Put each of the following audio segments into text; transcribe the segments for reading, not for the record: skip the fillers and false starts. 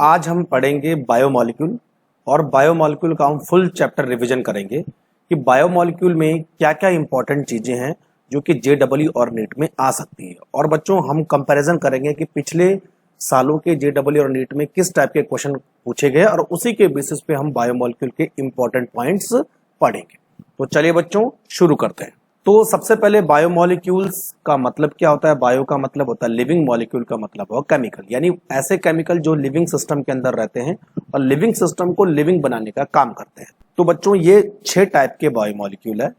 आज हम पढ़ेंगे बायोमॉलिक्यूल और बायोमॉलिक्यूल का हम फुल चैप्टर रिवीजन करेंगे कि बायोमॉलिक्यूल में क्या क्या इंपॉर्टेंट चीजें हैं जो कि जेडब्ल्यू और नीट में आ सकती है। और बच्चों हम कंपैरिजन करेंगे कि पिछले सालों के जेडब्ल्यू और नीट में किस टाइप के क्वेश्चन पूछे गए और उसी के बेसिस पे हम बायोमॉलिक्यूल के इंपॉर्टेंट पॉइंट्स पढ़ेंगे। तो चलिए बच्चों शुरू करते हैं। तो सबसे पहले बायोमॉलिक्यूल्स का मतलब क्या होता है। बायो का मतलब होता है लिविंग, मॉलिक्यूल का मतलब होगा केमिकल, यानी ऐसे केमिकल जो लिविंग सिस्टम के अंदर रहते हैं और लिविंग सिस्टम को लिविंग बनाने का काम करते हैं। तो बच्चों ये 6 टाइप के बायोमॉलिक्यूल है।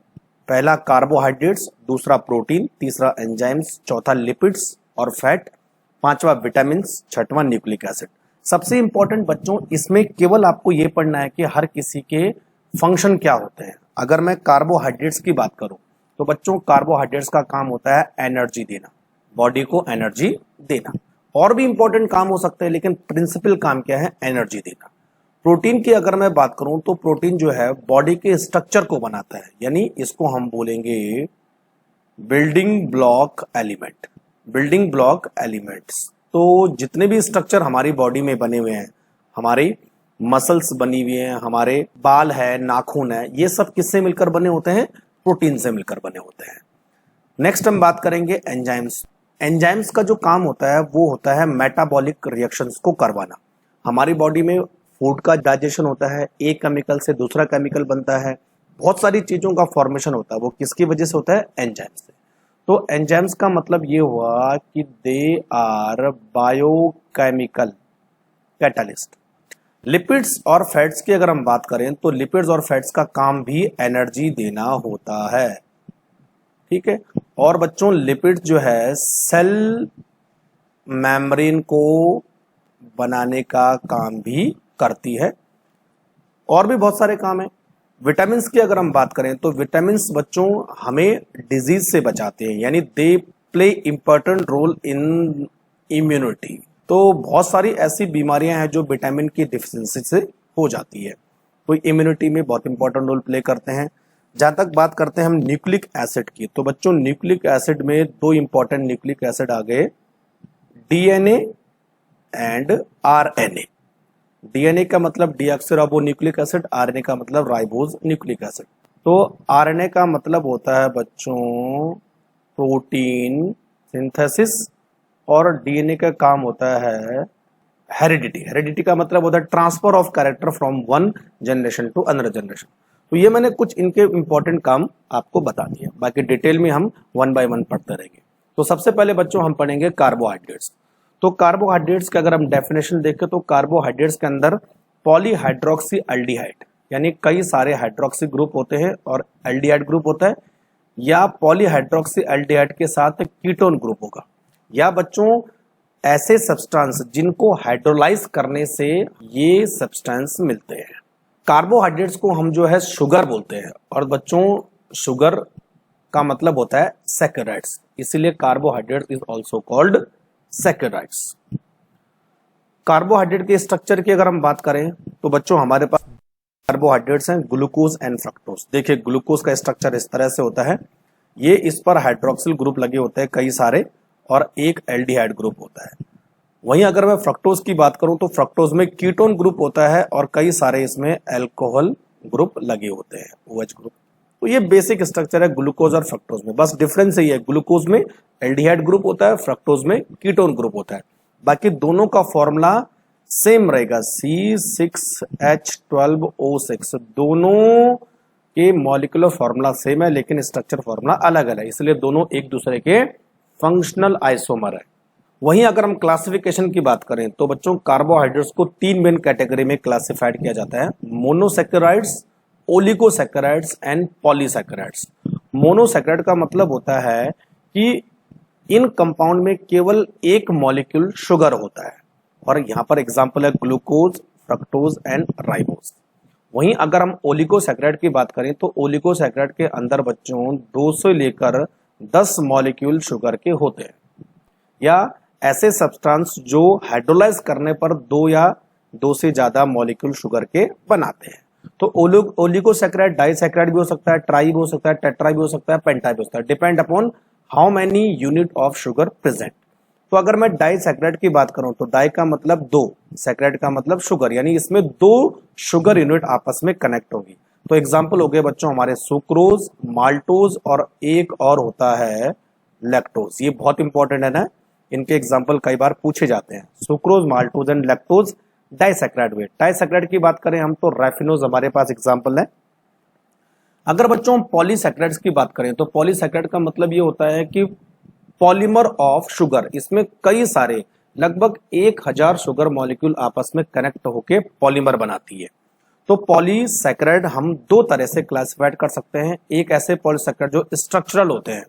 पहला कार्बोहाइड्रेट्स, दूसरा प्रोटीन, तीसरा एंजाइम्स, चौथा लिपिड्स और फैट, पांचवा विटामिन, छठवां न्यूक्लिक एसिड। सबसे इंपॉर्टेंट बच्चों इसमें केवल आपको ये पढ़ना है कि हर किसी के फंक्शन क्या होते हैं। अगर मैं कार्बोहाइड्रेट्स की बात करूं तो बच्चों कार्बोहाइड्रेट्स का काम होता है एनर्जी देना, बॉडी को एनर्जी देना। और भी इंपॉर्टेंट काम हो सकते हैं लेकिन प्रिंसिपल काम क्या है, एनर्जी देना। प्रोटीन की अगर मैं बात करूं तो प्रोटीन जो है बॉडी के स्ट्रक्चर को बनाता है, यानी इसको हम बोलेंगे building block element. Building block elements तो जितने भी स्ट्रक्चर हमारी बॉडी में बने हुए हैं, हमारी मसल्स बनी हुई हैं, हमारे बाल है, नाखून है, ये सब किससे मिलकर बने होते हैं, प्रोटीन से मिलकर बने होते हैं। नेक्स्ट हम बात करेंगे एंजाइम्स। एंजाइम्स का जो काम होता है वो होता है मेटाबॉलिक रिएक्शंस को करवाना। हमारी बॉडी में फूड का डाइजेशन होता है, एक केमिकल से दूसरा केमिकल बनता है, बहुत सारी चीजों का फॉर्मेशन होता है, वो किसकी वजह से होता है, एंजाइम्स से। तो एंजाइम्स का मतलब ये हुआ कि they are biochemical catalyst. Lipids और फैट्स की अगर हम बात करें तो लिपिड्स और फैट्स का काम भी एनर्जी देना होता है, ठीक है। और बच्चों लिपिड्स जो है सेल मेम्ब्रेन को बनाने का काम भी करती है, और भी बहुत सारे काम है। विटामिन की अगर हम बात करें तो विटामिन बच्चों हमें डिजीज से बचाते हैं, यानी they play important role in immunity. तो बहुत सारी ऐसी बीमारियां हैं जो विटामिन की डिफिशिएंसी से हो जाती है, तो इम्यूनिटी में बहुत इंपॉर्टेंट रोल प्ले करते हैं। जहां तक बात करते हैं हम न्यूक्लिक एसिड की, तो बच्चों न्यूक्लिक एसिड में 2 इंपॉर्टेंट न्यूक्लिक एसिड आ गए, डीएनए एंड आरएनए। डीएनए का मतलब डीऑक्सीराइबो न्यूक्लिक एसिड, आरएनए का मतलब राइबोज न्यूक्लिक एसिड। तो आरएनए का मतलब होता है बच्चों प्रोटीन सिंथेसिस, और डीएनए का काम होता है हेरिडिटी। हेरिडिटी का मतलब होता है transfer of character from one generation to another generation. तो ये मैंने कुछ इनके इंपॉर्टेंट काम आपको बता दिया, बाकी डिटेल में हम 1 बाय 1 पढ़ते रहेंगे। तो सबसे पहले बच्चों हम पढ़ेंगे कार्बोहाइड्रेट्स। तो कार्बोहाइड्रेट्स का अगर हम डेफिनेशन देखें तो कार्बोहाइड्रेट्स के अंदर पॉलीहाइड्रोक्सी एल्डिहाइड, यानी कई सारे हाइड्रोक्सी ग्रुप होते हैं और एल्डिहाइड ग्रुप होता है, या पॉलीहाइड्रोक्सी एल्डिहाइड के साथ कीटोन ग्रुप होगा, या बच्चों ऐसे सब्सटेंस जिनको हाइड्रोलाइज करने से ये सब्सटेंस मिलते हैं। कार्बोहाइड्रेट्स को हम जो है शुगर बोलते हैं, और बच्चों शुगर का मतलब होता है सैकराइड्स, इसीलिए carbohydrate is also called saccharides. Carbohydrate के स्ट्रक्चर की अगर हम बात करें तो बच्चों हमारे पास कार्बोहाइड्रेट्स हैं ग्लूकोज एंड फ्रक्टोज। देखिए ग्लूकोज का स्ट्रक्चर इस तरह से होता है, ये इस पर हाइड्रोक्सिल ग्रुप लगे होते हैं कई सारे, और एक एल्डिहाइड ग्रुप होता है। वहीं अगर मैं फ्रक्टोज की बात करूं तो फ्रक्टोज में कीटोन ग्रुप होता है और कई सारे इसमें अल्कोहल ग्रुप लगे होते हैं, OH ग्रुप। तो ये बेसिक स्ट्रक्चर है ग्लूकोज और फ्रक्टोज में, बस डिफरेंस यही है, ग्लूकोज में एल्डिहाइड ग्रुप होता है, फ्रक्टोज में कीटोन ग्रुप होता है। बाकी दोनों का फॉर्मूला सेम रहेगा, C6H12O6। दोनों के मॉलिक्यूलर फॉर्मूला सेम है लेकिन स्ट्रक्चर फॉर्मूला अलग अलग है, इसलिए दोनों एक दूसरे के फंक्शनल आइसोमर है। वहीं अगर हम क्लासिफिकेशन की बात करें तो बच्चों कार्बोहाइड्रेट्स को 3 मेन कैटेगरी में क्लासिफाइड किया जाता है, monosaccharides, oligosaccharides and polysaccharides. Monosaccharide का मतलब होता है कि इन कंपाउंड में केवल एक मॉलिक्यूल शुगर होता है, और यहां पर एग्जांपल है ग्लूकोज, फ्रक्टोज एंड राइबोज। वहीं अगर हम ओलिगोसैकेराइड की बात करें तो ओलिगोसैकेराइड के अंदर बच्चों 2 से लेकर 10 मॉलिक्यूल शुगर के होते हैं, या ऐसे सब्सटेंस जो हाइड्रोलाइज करने पर 2 या 2 से ज्यादा मॉलिक्यूल शुगर के बनाते हैं। तो ओलिगोसैकेराइड डाइसैकेराइड भी हो सकता है, ट्राई भी हो सकता है, टेट्रा भी हो सकता है, पेंटा भी हो सकता है, depend upon how many unit of sugar present. तो अगर मैं डाइसैकराइड की बात करूं तो डाई का मतलब दो, सैकराइड का मतलब शुगर, यानी इसमें दो शुगर यूनिट आपस में कनेक्ट होगी। तो एग्जाम्पल हो गए बच्चों हमारे सुक्रोज, माल्टोज और एक और होता है लैक्टोज। ये बहुत इंपॉर्टेंट है ना, इनके एग्जाम्पल कई बार पूछे जाते हैं। Sucrose, maltose and lactose disaccharide way. Disaccharide की बात करें हम तो रैफिनोज हमारे पास एग्जाम्पल है। अगर बच्चों हम पॉलीसैकराइड्स की बात करें तो पॉलीसैकराइड का मतलब ये होता है कि पॉलीमर ऑफ शुगर, इसमें कई सारे लगभग 1000 शुगर मॉलिक्यूल आपस में कनेक्ट होकर पॉलीमर बनाती है। तो पॉलीसैकराइड हम दो तरह से क्लासिफाइड कर सकते हैं। एक ऐसे पॉलीसैकराइड जो स्ट्रक्चरल होते हैं,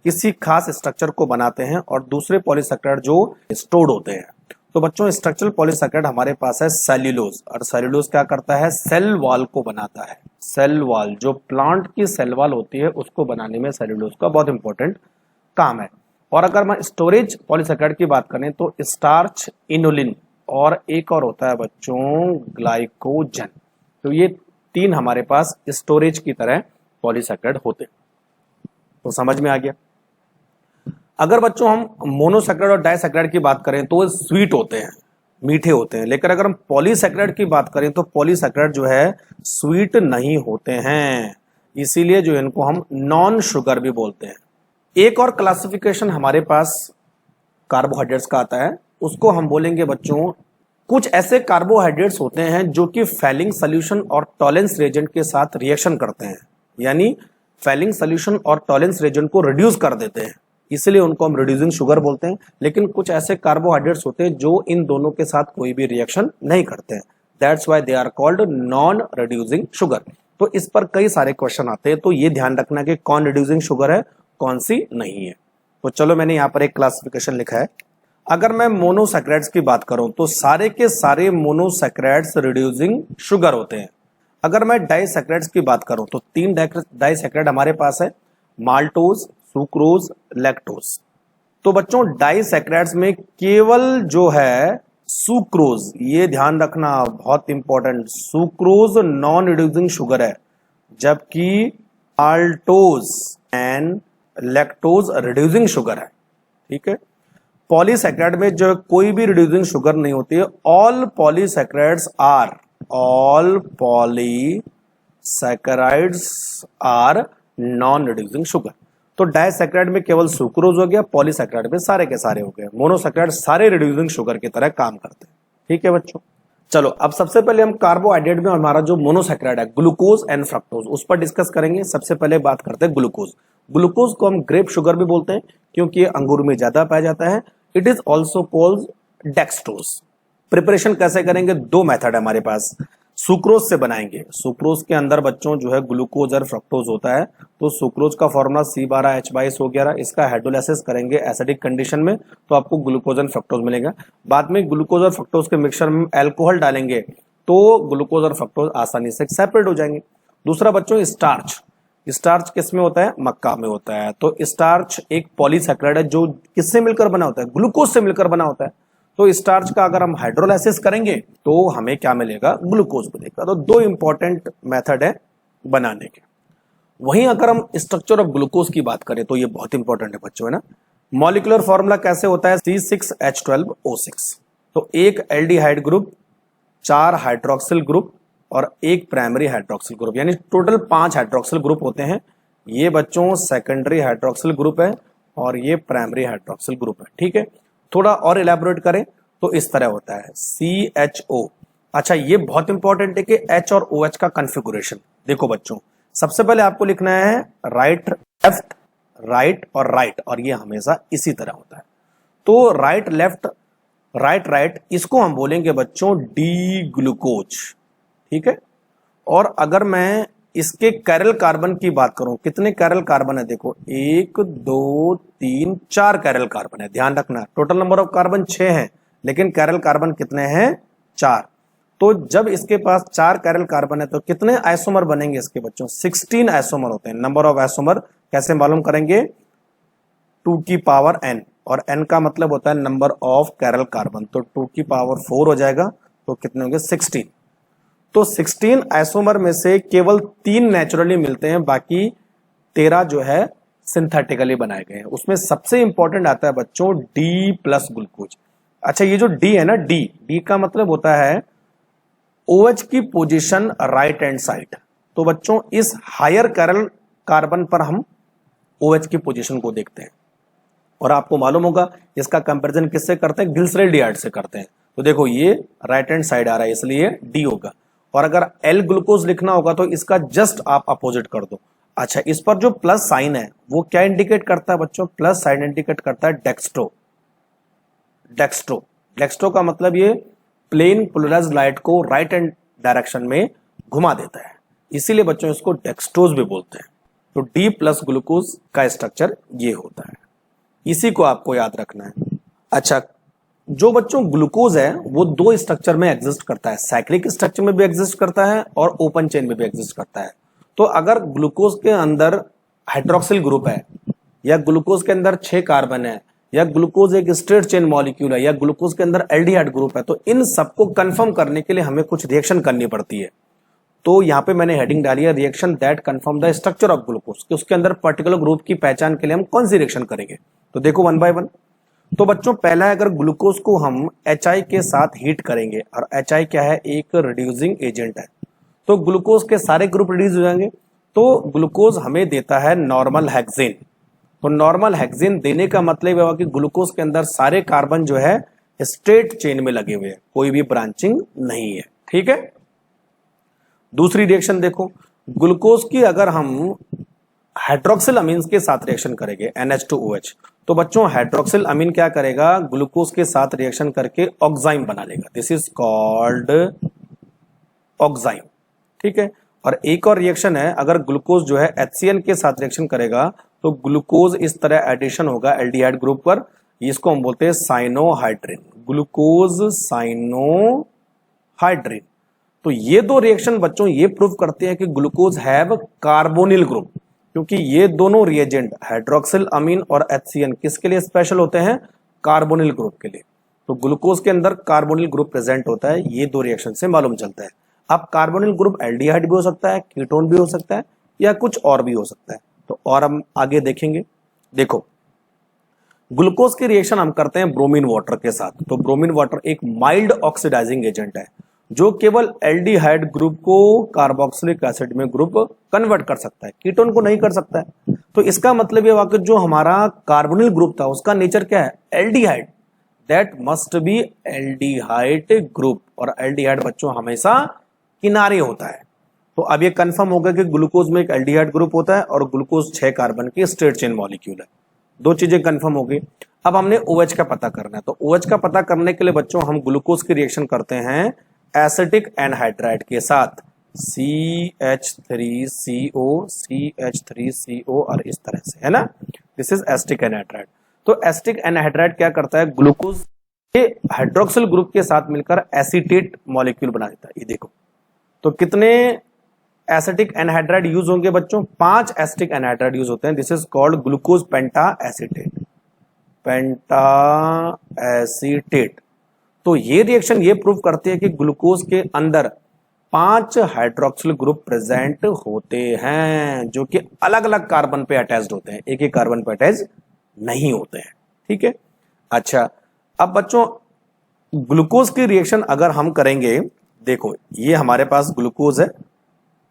किसी खास स्ट्रक्चर को बनाते हैं, और दूसरे पॉलीसैकराइड जो स्टोर्ड होते हैं। तो बच्चों स्ट्रक्चरल पॉलीसैकराइड हमारे पास है सेल्यूलोज, और सेल्यूलोज क्या करता है, सेल वॉल को बनाता है। सेल वॉल, जो प्लांट की सेल वॉल होती है उसको बनाने में सेल्यूलोज का बहुत इंपॉर्टेंट काम है। और अगर मैं स्टोरेज पॉलीसैकराइड की बात करें तो स्टार्च, इनोलिन और एक और होता है बच्चों ग्लाइकोजन। तो ये तीन हमारे पास स्टोरेज की तरह पॉलीसैकराइड होते हैं। तो समझ में आ गया। अगर बच्चों हम मोनोसैकराइड और डाइसैकराइड की बात करें तो वो स्वीट होते हैं, मीठे होते हैं। लेकिन अगर हम पॉलीसैकराइड की बात करें तो पॉलीसैकराइड जो है स्वीट नहीं होते हैं, इसीलिए जो इनको हम नॉन शुगर भी बोलते हैं। एक और क्लासिफिकेशन हमारे पास कार्बोहाइड्रेट्स का आता है, उसको हम बोलेंगे बच्चों, कुछ ऐसे कार्बोहाइड्रेट्स होते हैं जो कि फैलिंग सोल्यूशन और टॉलेंस रेजेंट के साथ रिएक्शन करते हैं, यानी फैलिंग सोल्यूशन और टॉलेंस रेजेंट को रिड्यूस कर देते हैं, इसलिए उनको हम रिड्यूसिंग शुगर बोलते हैं। लेकिन कुछ ऐसे कार्बोहाइड्रेट्स होते हैं जो इन दोनों के साथ कोई भी रिएक्शन नहीं करते हैं, that's why they are called non reducing sugar. तो इस पर कई सारे क्वेश्चन आते हैं, तो ये ध्यान रखना कि कौन रिड्यूसिंग शुगर है, कौन सी नहीं है। तो चलो मैंने यहां पर एक क्लासिफिकेशन लिखा है। अगर मैं मोनोसैकराइड्स की बात करूं तो सारे के सारे मोनोसैकराइड्स रिड्यूसिंग शुगर होते हैं। अगर मैं डाइसैकराइड्स की बात करूं तो तीन डाइसैकराइड हमारे पास है, माल्टोज, सुक्रोज, लैक्टोज। तो बच्चों डाइसैकराइड्स में केवल जो है सुक्रोज, ये ध्यान रखना बहुत important, sucrose non reducing sugar है, जबकि maltose and lactose reducing sugar है। ठीक है, पॉलीसैकराइड में जो कोई भी रिड्यूसिंग शुगर नहीं होती है। All polysaccharides are non reducing sugar. तो डाइसैकराइड में केवल सुक्रोज हो गया, पॉलीसैकराइड में सारे के सारे हो गए। मोनोसैकराइड सारे रिड्यूसिंग शुगर की तरह काम करते हैं। ठीक है बच्चों, चलो अब सबसे पहले हम कार्बोहाइड्रेट में हमारा जो मोनोसैकराइड है ग्लूकोज एंड फ्रक्टोज, उस पर डिस्कस करेंगे। सबसे पहले बात करते हैं ग्लूकोज। ग्लूकोज को हम ग्रेप शुगर भी बोलते हैं क्योंकि ये अंगूर में ज्यादा पाया जाता है। It is also called dextrose. Preparation कैसे करेंगे, दो मेथड है हमारे पास। सुक्रोज से बनाएंगे, सुक्रोज के अंदर बच्चों जो है ग्लूकोज और फ्रक्टोज होता है। तो सुक्रोज का फॉर्मूला C12H22O11, इसका हाइड्रोलाइसिस करेंगे एसिडिक कंडीशन में तो आपको ग्लूकोज एंड फ्रक्टोज मिलेगा। बाद में ग्लूकोज और फ्रक्टोज के मिक्सचर में अल्कोहल डालेंगे तो ग्लूकोज और फ्रक्टोज आसानी से सेपरेट हो जाएंगे। दूसरा बच्चों स्टार्च, स्टार्च किस में होता है, मक्का में होता है। तो स्टार्च एक पॉलीसैकराइड है जो किससे मिलकर बना होता है, ग्लूकोज से मिलकर बना होता है। तो स्टार्च का अगर हम हाइड्रोलाइसिस करेंगे तो हमें क्या मिलेगा, ग्लूकोज मिलेगा। तो दो इंपॉर्टेंट मेथड है बनाने के। वहीं अगर हम स्ट्रक्चर ऑफ ग्लूकोज की बात करें तो ये बहुत इंपॉर्टेंट है बच्चों, है ना। मॉलिक्यूलर फॉर्मूला कैसे होता है, C6H12O6। तो एक एल्डिहाइड ग्रुप, 4 हाइड्रोक्सिल ग्रुप और एक प्राइमरी हाइड्रोक्सिल ग्रुप, यानी टोटल 5 हाइड्रोक्सिल ग्रुप होते हैं। ये बच्चों सेकेंडरी हाइड्रोक्सिल ग्रुप है और ये प्राइमरी हाइड्रोक्सिल ग्रुप है। ठीक है, थोड़ा और इलेबोरेट करें तो इस तरह होता है CHO। अच्छा, ये बहुत इंपॉर्टेंट है कि H और OH का कॉन्फ़िगरेशन देखो बच्चों। सबसे पहले आपको लिखना है राइट लेफ्ट, राइट और राइट, और ये हमेशा इसी तरह होता है। तो राइट लेफ्ट, राइट राइट, इसको हम बोलेंगे बच्चों डी ग्लूकोज। ठीक है, और अगर मैं इसके कैरल कार्बन की बात करूं, कितने कैरल कार्बन है, देखो 1 2 3 4 कैरल कार्बन है। ध्यान रखना टोटल नंबर ऑफ कार्बन 6 है, लेकिन कैरल कार्बन कितने हैं, 4। तो जब इसके पास 4 कैरल कार्बन है तो कितने आइसोमर बनेंगे इसके बच्चों, 16 आइसोमर होते हैं। नंबर ऑफ आइसोमर कैसे मालूम करेंगे, 2 की पावर n, और n का मतलब होता है नंबर ऑफ कैरल कार्बन। तो 2 की पावर 4 हो जाएगा, तो कितने होंगे, 16। तो 16 आइसोमर में से केवल 3 नेचुरली मिलते हैं, बाकी 13 जो है सिंथेटिकली बनाए गए हैं। उसमें सबसे इंपॉर्टेंट आता है बच्चों डी प्लस ग्लूकोज। अच्छा, ये जो डी है ना, डी का मतलब होता है OH की पोजीशन राइट हैंड साइड। तो बच्चों इस हायर कैरल कार्बन पर हम OH की पोजीशन को देखते हैं, और आपको मालूम होगा इसका कंपैरिजन किससे करते हैं, ग्लिसरॉल्डिहाइड से करते हैं। तो देखो ये राइट हैंड साइड आ रहा है इसलिए डी होगा, और अगर एल ग्लूकोज लिखना होगा तो इसका जस्ट आप अपोजिट कर दो। अच्छा, इस पर जो प्लस साइन है वो क्या इंडिकेट करता है बच्चों, प्लस साइन इंडिकेट करता है डेक्स्ट्रो। डेक्स्ट्रो का मतलब ये प्लेन पोलराइज्ड लाइट को राइट हैंड डायरेक्शन में घुमा देता है, इसीलिए बच्चों इसको डेक्स्ट्रोज भी बोलते हैं। तो डी प्लस ग्लूकोज का स्ट्रक्चर ये होता है, इसी को आपको याद रखना है। अच्छा, जो बच्चों ग्लूकोज है वो दो स्ट्रक्चर में एग्जिस्ट करता है, साइक्लिक स्ट्रक्चर में भी एग्जिस्ट करता है और ओपन चेन में भी एग्जिस्ट करता है। तो अगर ग्लूकोज के अंदर हाइड्रोक्सिल ग्रुप है, या ग्लूकोज के अंदर 6 कार्बन है, या ग्लूकोज एक स्ट्रेट चेन मॉलिक्यूल है, या ग्लूकोज के अंदर एल्डिहाइड ग्रुप है, तो इन सबको कंफर्म करने के लिए हमें कुछ रिएक्शन करनी पड़ती है। तो यहाँ पे मैंने हेडिंग डाली है reaction that confirm the structure of glucose, कि उसके अंदर पर्टिकुलर ग्रुप की पहचान के लिए हम कौन सी रिएक्शन करेंगे। तो देखो वन बाय वन। तो बच्चों पहला है, अगर ग्लूकोज को हम HI के साथ हीट करेंगे, और HI क्या है, एक रिड्यूसिंग एजेंट है, तो ग्लूकोज के सारे ग्रुप रिड्यूस हो जाएंगे। तो ग्लूकोज हमें देता है नॉर्मल हेक्सेन। तो नॉर्मल हेक्सेन देने का मतलब है कि ग्लूकोज के अंदर सारे कार्बन जो है स्ट्रेट चेन में लगे हुए हैं, कोई भी ब्रांचिंग नहीं है। ठीक है, दूसरी रिएक्शन देखो, ग्लूकोज की अगर हम हाइड्रोक्सिल अमीन्स के साथ रिएक्शन करेंगे NH2OH, तो बच्चों हाइड्रोक्सिल अमीन क्या करेगा, ग्लूकोज के साथ रिएक्शन करके ऑक्साइम बना लेगा, दिस इज कॉल्ड ऑक्साइम। ठीक है, और एक और रिएक्शन है, अगर ग्लूकोज जो है HCl के साथ रिएक्शन करेगा तो ग्लूकोज इस तरह एडिशन होगा एल्डिहाइड ग्रुप पर, इसको हम बोलते हैं साइनोहाइड्रिन, ग्लूकोज साइनोहाइड्रिन। तो ये दो रिएक्शन बच्चों ये प्रूव करते हैं कि ग्लूकोज हैव कार्बोनिल ग्रुप, क्योंकि ये दोनों रिएजेंट हाइड्रोक्सिल अमीन और HCl किसके लिए स्पेशल होते हैं, कार्बोनिल ग्रुप के लिए। तो ग्लूकोज के अंदर कार्बोनिल ग्रुप प्रेजेंट होता है, ये दो रिएक्शन से मालूम चलता है। अब कार्बोनिल ग्रुप एल्डिहाइड भी हो सकता है, कीटोन भी हो सकता है, या कुछ और भी हो सकता है। तो और हम आगे देखेंगे। देखो, ग्लूकोज की रिएक्शन हम करते हैं ब्रोमीन वाटर के साथ। तो ब्रोमीन वाटर एक माइल्ड ऑक्सीडाइजिंग एजेंट है, जो केवल एल्डिहाइड ग्रुप को कार्बोक्सिलिक एसिड में ग्रुप कन्वर्ट कर सकता है, कीटोन को नहीं कर सकता है। तो इसका मतलब ये हुआ कि जो हमारा कार्बोनिल ग्रुप था उसका नेचर क्या है, aldehyde, that must be aldehyde group. और एल्डिहाइड बच्चों हमेशा किनारे होता है। तो अब ये कंफर्म हो गया कि ग्लूकोज में एक एल्डिहाइड ग्रुप होता है और ग्लूकोज 6 कार्बन की स्ट्रेट चेन मॉलिक्यूल है। दो चीजें कंफर्म हो गई। अब हमने OH का पता करना है। तो OH का पता करने के लिए बच्चों हम ग्लूकोज की रिएक्शन करते हैं एसिटिक एनहाइड्राइड के साथ, CH3CO CH3CO, और इस तरह से, है ना, दिस इज एसिटिक एनहाइड्राइड। तो एसिटिक एनहाइड्राइड क्या करता है, ग्लूकोज के हाइड्रोक्सिल ग्रुप के साथ मिलकर एसीटेट मॉलिक्यूल बना देता है। ये देखो, तो कितने एसिटिक एनहाइड्राइड यूज होंगे बच्चों, 5 एसिटिक एनहाइड्राइड यूज होते हैं, this is called glucose penta acetate, penta acetate. तो ये रिएक्शन ये प्रूव करती है कि ग्लूकोज के अंदर 5 हाइड्रोक्सिल ग्रुप प्रेजेंट होते हैं, जो कि अलग अलग कार्बन पे अटैच्ड होते हैं, एक एक कार्बन पे अटैच नहीं होते हैं। ठीक है, अच्छा, अब बच्चों ग्लूकोज की रिएक्शन अगर हम करेंगे, देखो ये हमारे पास ग्लूकोज है,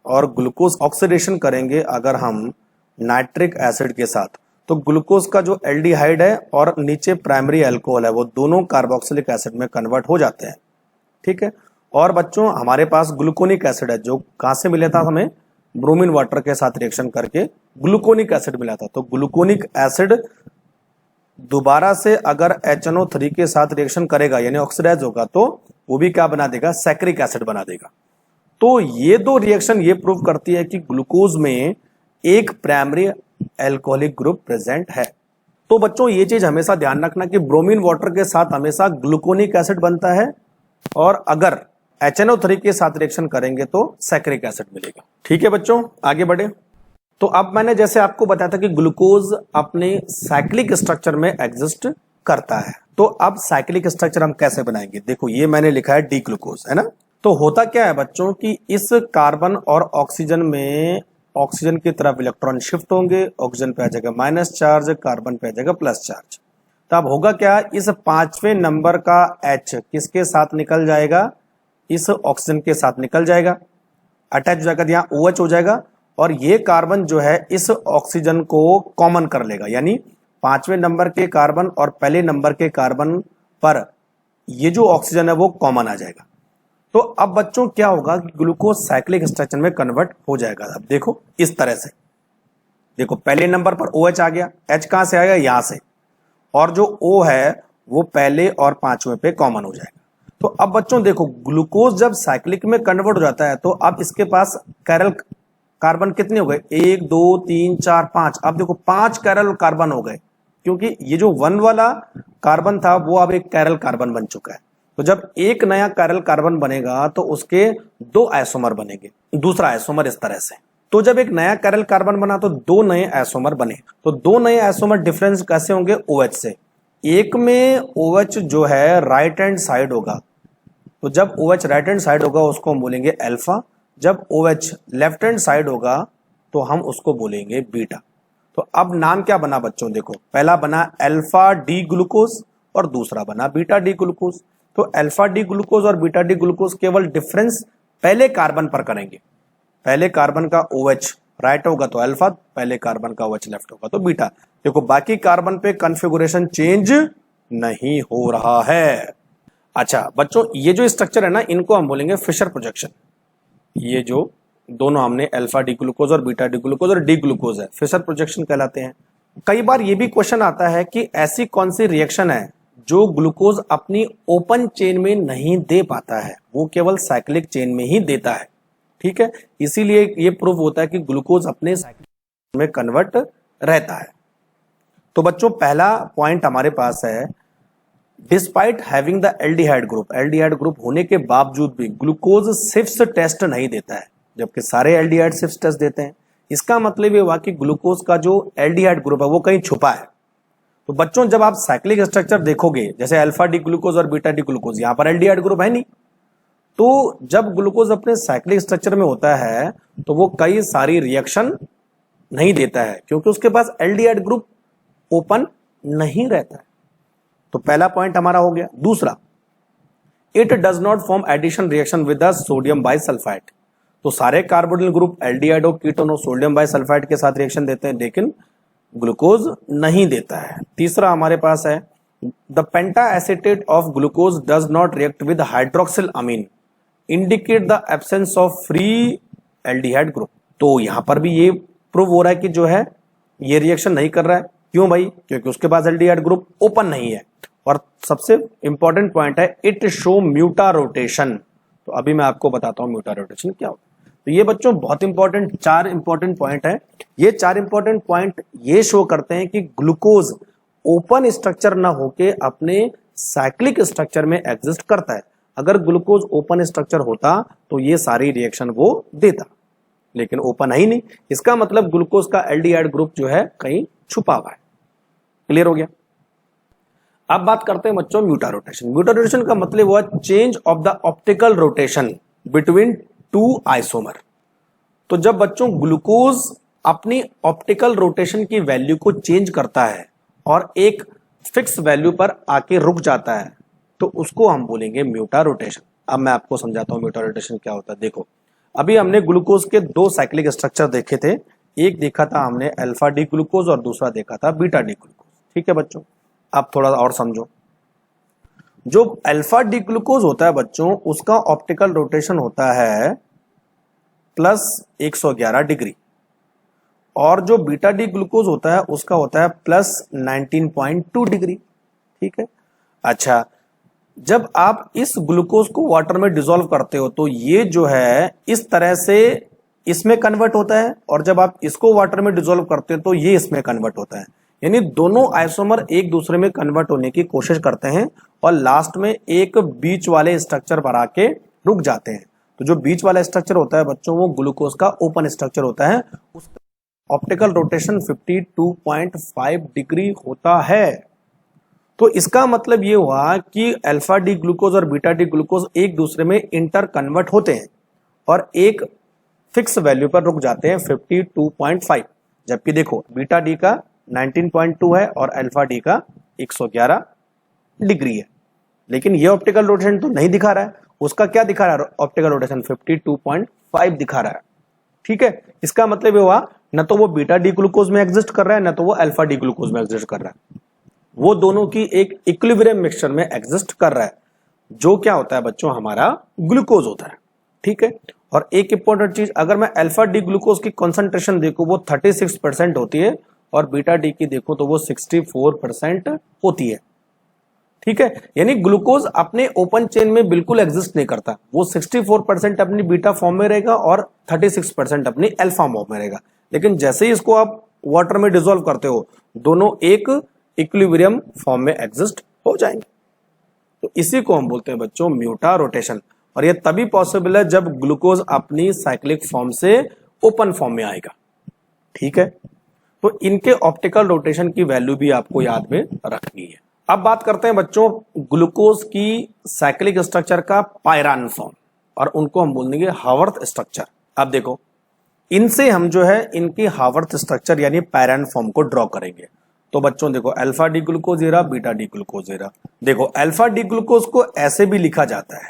और ग्लूकोज ऑक्सीडेशन करेंगे अगर हम नाइट्रिक एसिड के साथ, तो ग्लूकोज का जो एल्डिहाइड है और नीचे प्राइमरी अल्कोहल है वो दोनों कार्बोक्सिलिक एसिड में कन्वर्ट हो जाते हैं। ठीक है, और बच्चों हमारे पास ग्लूकोनिक एसिड है, जो कहां से मिला था, हमें ब्रोमीन वाटर के साथ रिएक्शन करके ग्लूकोनिक एसिड मिला था। तो ग्लूकोनिक एसिड दोबारा से अगर HNO3 के साथ रिएक्शन करेगा यानी ऑक्सीडाइज होगा, तो वो भी क्या बना देगा, सैक्रिक एसिड बना देगा। तो ये दो रिएक्शन ये प्रूव करती है कि ग्लूकोज में एक प्राइमरी अल्कोहलिक ग्रुप प्रेजेंट है। तो बच्चों ये चीज हमेशा ध्यान रखना कि ब्रोमीन वाटर के साथ हमेशा ग्लूकोनिक एसिड बनता है, और अगर HNO3 के साथ रिएक्शन करेंगे तो सैक्रिक एसिड मिलेगा। ठीक है बच्चों, आगे बढ़े। तो अब मैंने जैसे आपको बताया था कि ग्लूकोज अपने साइक्लिक स्ट्रक्चर में एग्जिस्ट करता है, तो अब साइक्लिक स्ट्रक्चर हम कैसे बनाएंगे। देखो ये मैंने लिखा है डी ग्लूकोज, है ना। तो होता क्या है बच्चों कि इस कार्बन और ऑक्सीजन में ऑक्सीजन की तरफ इलेक्ट्रॉन शिफ्ट होंगे, ऑक्सीजन पे आ जाएगा माइनस चार्ज, कार्बन पे आ जाएगा प्लस चार्ज। तो अब होगा क्या, इस 5वें नंबर का H किसके साथ निकल जाएगा, इस ऑक्सीजन के साथ निकल जाएगा, अटैच हो जाएगा, यहाँ OH हो जाएगा, और ये कार्बन जो है इस ऑक्सीजन को कॉमन कर लेगा, यानी 5वें नंबर के कार्बन और पहले नंबर के कार्बन पर ये जो ऑक्सीजन है वो कॉमन आ जाएगा। तो अब बच्चों क्या होगा, ग्लूकोज साइक्लिक स्ट्रक्चर में कन्वर्ट हो जाएगा। अब देखो इस तरह से, देखो पहले नंबर पर OH आ गया, H कहां से आएगा, यहां से, और जो O है वो पहले और 5वें पे कॉमन हो जाएगा। तो अब बच्चों देखो, ग्लूकोज जब साइक्लिक में कन्वर्ट हो जाता है तो अब इसके पास कैरल कार्बन कितने हो गए, 1 2 3 4 5। अब देखो 5 कैरल कार्बन हो गए, क्योंकि ये जो 1 वाला कार्बन था वो अब एक कैरल कार्बन बन चुका है। तो जब एक नया कैरल कार्बन बनेगा तो उसके 2 आइसोमर बनेंगे, दूसरा आइसोमर इस तरह से। तो जब एक नया कैरल कार्बन बना तो 2 नए आइसोमर बने। तो 2 नए आइसोमर डिफरेंस कैसे होंगे, OH से। एक में OH जो है राइट हैंड साइड होगा, तो जब OH राइट हैंड साइड होगा उसको हम बोलेंगे अल्फा, जब OH लेफ्ट हैंड साइड होगा तो हम उसको बोलेंगे बीटा। तो अब नाम क्या बना बच्चों, देखो पहला बना अल्फा डी ग्लूकोज और दूसरा बना बीटा डी ग्लूकोज। तो अल्फा डी ग्लूकोज और बीटा डी ग्लूकोज केवल डिफरेंस पहले कार्बन पर करेंगे, पहले कार्बन का OH राइट होगा तो अल्फा, पहले कार्बन का OH लेफ्ट होगा तो बीटा। देखो बाकी कार्बन पे कॉन्फ़िगरेशन चेंज नहीं हो रहा है। अच्छा बच्चों, ये जो स्ट्रक्चर है ना, इनको हम बोलेंगे फिशर प्रोजेक्शन। ये जो दोनों हमने अल्फा डी ग्लूकोज और बीटा डी ग्लूकोज और डी ग्लूकोज है, फिशर प्रोजेक्शन कहलाते हैं। कई बार ये भी क्वेश्चन आता है कि ऐसी कौन सी रिएक्शन है जो ग्लूकोज अपनी ओपन चेन में नहीं दे पाता है, वो केवल साइक्लिक चेन में ही देता है। ठीक है, इसीलिए ये प्रूव होता है कि ग्लूकोज अपने साइक्लिक में कन्वर्ट रहता है। तो बच्चों पहला पॉइंट हमारे पास है, despite having the aldehyde group होने के बावजूद भी ग्लूकोज सिफ्स टेस्ट नहीं देता है, जबकि सारे एल्डिहाइड सिफ्स टेस्ट देते हैं। इसका मतलब ये हुआ कि ग्लूकोज का जो एल्डिहाइड ग्रुप है वो कहीं छुपा है। तो बच्चों जब आप साइक्लिक स्ट्रक्चर देखोगे, जैसे अल्फा डी ग्लूकोज और बीटा डी ग्लूकोज, यहां पर एल्डिहाइड ग्रुप है नहीं, तो जब ग्लूकोज अपने साइक्लिक स्ट्रक्चर में होता है तो वो कई सारी रिएक्शन नहीं देता है, क्योंकि उसके पास एल्डिहाइड ग्रुप ओपन नहीं रहता है। तो पहला पॉइंट हमारा हो गया। दूसरा, it does not form addition reaction with the sodium bisulphite. तो सारे कार्बोनिल ग्रुप एल्डिहाइड, कीटोन और सोडियम बाइसल्फाइड के साथ रिएक्शन देते हैं, लेकिन ग्लूकोज नहीं देता है। तीसरा हमारे पास है, the penta acetate of glucose does not react with hydroxyl amine, indicate the absence of free aldehyde group. तो यहां पर भी ये प्रूव हो रहा है कि जो है ये रिएक्शन नहीं कर रहा है। क्यों भाई, क्योंकि उसके पास एल्डिहाइड ग्रुप ओपन नहीं है। और सबसे इंपॉर्टेंट पॉइंट है, इट शो म्यूटा रोटेशन। तो अभी मैं आपको बताता हूं म्यूटा रोटेशन क्या होता है। तो ये बच्चों बहुत इंपॉर्टेंट 4 इंपॉर्टेंट पॉइंट है। ये 4 इंपॉर्टेंट पॉइंट ये शो करते हैं कि ग्लूकोज ओपन स्ट्रक्चर ना होके अपने साइक्लिक स्ट्रक्चर में एग्जिस्ट करता है। अगर ग्लूकोज ओपन स्ट्रक्चर होता तो ये सारी रिएक्शन वो देता, लेकिन ओपन है ही नहीं। इसका मतलब ग्लूकोज का एल्डिहाइड ग्रुप जो है कहीं छुपा हुआ है। क्लियर हो गया। अब बात करते हैं बच्चों म्यूटा रोटेशन। म्यूटा रोटेशन का मतलब हुआ change of the optical rotation between 2 isomer. तो जब बच्चों ग्लूकोज अपनी ऑप्टिकल रोटेशन की वैल्यू को चेंज करता है और एक फिक्स वैल्यू पर आके रुक जाता है, तो उसको हम बोलेंगे म्यूटा रोटेशन। अब मैं आपको समझाता हूं म्यूटा रोटेशन क्या होता है। देखो, अभी हमने ग्लूकोज के 2 साइक्लिक स्ट्रक्चर देखे थे। एक देखा था हमने अल्फा डी ग्लूकोज और दूसरा देखा था बीटा डी ग्लूकोज। ठीक है बच्चों, अब थोड़ा और समझो। जो अल्फा डी ग्लूकोज होता है बच्चों, उसका ऑप्टिकल रोटेशन होता है प्लस 111 डिग्री, और जो बीटा डी ग्लूकोज होता है उसका होता है प्लस 19.2 डिग्री। ठीक है। अच्छा, जब आप इस ग्लूकोज को वाटर में डिसॉल्व करते हो तो ये जो है इस तरह से इसमें कन्वर्ट होता है, और जब आप इसको वाटर में डिसॉल्व करते हो तो ये इसमें कन्वर्ट होता है। यानी दोनों आइसोमर एक दूसरे में कन्वर्ट होने की कोशिश करते हैं और लास्ट में एक बीच वाले स्ट्रक्चर पर आके रुक जाते हैं। तो जो बीच वाला स्ट्रक्चर होता है बच्चों, वो ग्लूकोज का ओपन स्ट्रक्चर होता है। उसका ऑप्टिकल रोटेशन 52.5 डिग्री होता है। तो इसका मतलब ये हुआ कि अल्फा डी ग्लूकोज और बीटा डी ग्लूकोज एक दूसरे में इंटर कन्वर्ट होते हैं और एक फिक्स वैल्यू पर रुक जाते हैं 52.5, जबकि देखो बीटा डी का 19.2 है और अल्फा डी का 111 डिग्री है। लेकिन ये ऑप्टिकल रोटेशन तो नहीं दिखा रहा है, उसका क्या दिखा रहा है, ऑप्टिकल रोटेशन 52.5 दिखा रहा है। ठीक है, इसका मतलब ये हुआ न तो वो बीटा डी ग्लूकोज में एग्जिस्ट कर रहा है, न तो वो अल्फा डी ग्लूकोज में एग्जिस्ट कर रहा है, वो दोनों की एक इक्विलिब्रियम मिक्सचर में एग्जिस्ट कर रहा है, जो क्या होता है बच्चों, हमारा ग्लूकोज होता है। ठीक है, और एक इंपॉर्टेंट चीज, अगर मैं अल्फा डी ग्लूकोज की कॉन्सेंट्रेशन देखूं वो 36% होती है और बीटा डी की देखो तो वो 64% होती है। ठीक है, यानी ग्लूकोज अपने ओपन चेन में बिल्कुल एग्जिस्ट नहीं करता, वो 64% अपनी बीटा फॉर्म में रहेगा और 36% अपनी अल्फा फॉर्म में रहेगा। लेकिन जैसे ही इसको आप वाटर में डिसॉल्व करते हो, दोनों एक इक्विलिब्रियम फॉर्म में एग्जिस्ट हो जाएंगे। तो इसी को हम बोलते हैं बच्चों म्यूटा रोटेशन, और यह तभी पॉसिबल है जब ग्लूकोज अपनी साइक्लिक फॉर्म से ओपन फॉर्म में आएगा। ठीक है, तो इनके ऑप्टिकल रोटेशन की वैल्यू भी आपको याद में रखनी है। अब बात करते हैं बच्चों ग्लूकोज की साइक्लिक स्ट्रक्चर का पायरान फॉर्म, और उनको हम बोल देंगे हावर्थ स्ट्रक्चर। अब देखो, इनसे हम जो है इनकी हावर्थ स्ट्रक्चर यानी पायरान फॉर्म को ड्रॉ करेंगे। तो बच्चों देखो, alpha D glucose era, beta D glucose era. देखो अल्फा डी ग्लूकोज को ऐसे भी लिखा जाता है,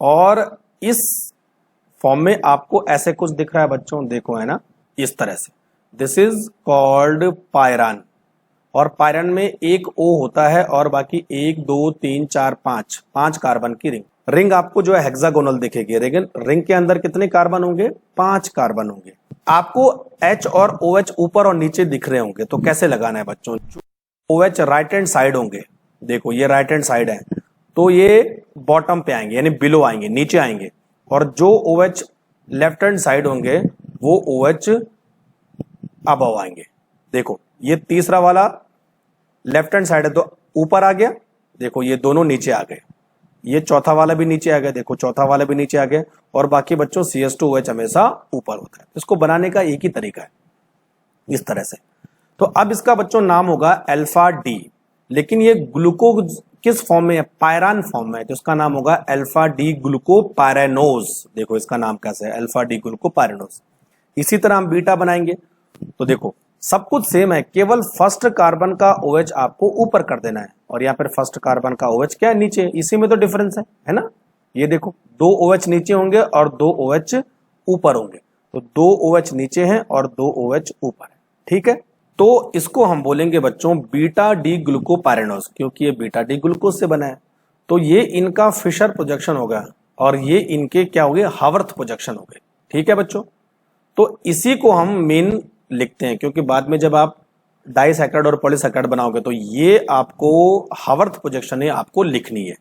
और इस फॉर्म में आपको ऐसे कुछ दिख रहा है बच्चों, देखो है ना, इस तरह से। दिस इज कॉल्ड पायरान, और पायरान में एक O होता है और बाकी 1 2 3 4 5 कार्बन की रिंग। रिंग आपको जो है हेक्सागोनल दिखेगी, लेकिन रिंग के अंदर कितने कार्बन होंगे, 5 कार्बन होंगे। आपको H और OH ऊपर और नीचे दिख रहे होंगे, तो कैसे लगाना है बच्चों, OH राइट हैंड साइड होंगे, देखो ये राइट हैंड साइड है, तो ये बॉटम पे आएंगे यानी बिलो आएंगे, नीचे आएंगे, और जो OH लेफ्ट हैंड साइड होंगे वो OH अबव आएंगे। देखो ये तीसरा वाला लेफ्ट हैंड साइड है तो ऊपर आ गया, देखो ये दोनों नीचे आ गए। ये चौथा वाला भी नीचे आ गया, देखो चौथा वाला भी नीचे आ गया, और बाकी बच्चों CH2OH हमेशा ऊपर होता है। इसको बनाने का एक ही तरीका है, इस तरह से। तो अब इसका बच्चों नाम होगा अल्फा डी, लेकिन ये ग्लूकोज किस फॉर्म में है, पायरान फॉर्म में है, तो इसका नाम होगा अल्फा डी ग्लूकोपायरानोज। देखो इसका नाम कैसे है, अल्फा डी ग्लूकोपायरानोज। इसी तरह हम बीटा बनाएंगे, तो देखो सब कुछ सेम है, केवल फर्स्ट कार्बन का OH आपको ऊपर कर देना है, और यहाँ पर फर्स्ट कार्बन का OH क्या है, नीचे। इसी में तो डिफरेंस है ना। ये देखो 2 OH नीचे होंगे और 2 OH ऊपर होंगे, तो 2 OH नीचे हैं और 2 OH ऊपर है। ठीक है, तो इसको हम बोलेंगे बच्चों बीटा डी ग्लूकोपायरानोज, क्योंकि ये बीटा डी ग्लूकोज से बना है। तो ये इनका फिशर प्रोजेक्शन होगा, और ये इनके क्या हो गए, हावर्थ प्रोजेक्शन हो गए। ठीक है बच्चों, तो इसी को हम मेन लिखते हैं, क्योंकि बाद में जब आप डाइसैकराइड और पॉलीसैकराइड बनाओगे तो ये आपको हावर्थ प्रोजेक्शन है आपको लिखनी है।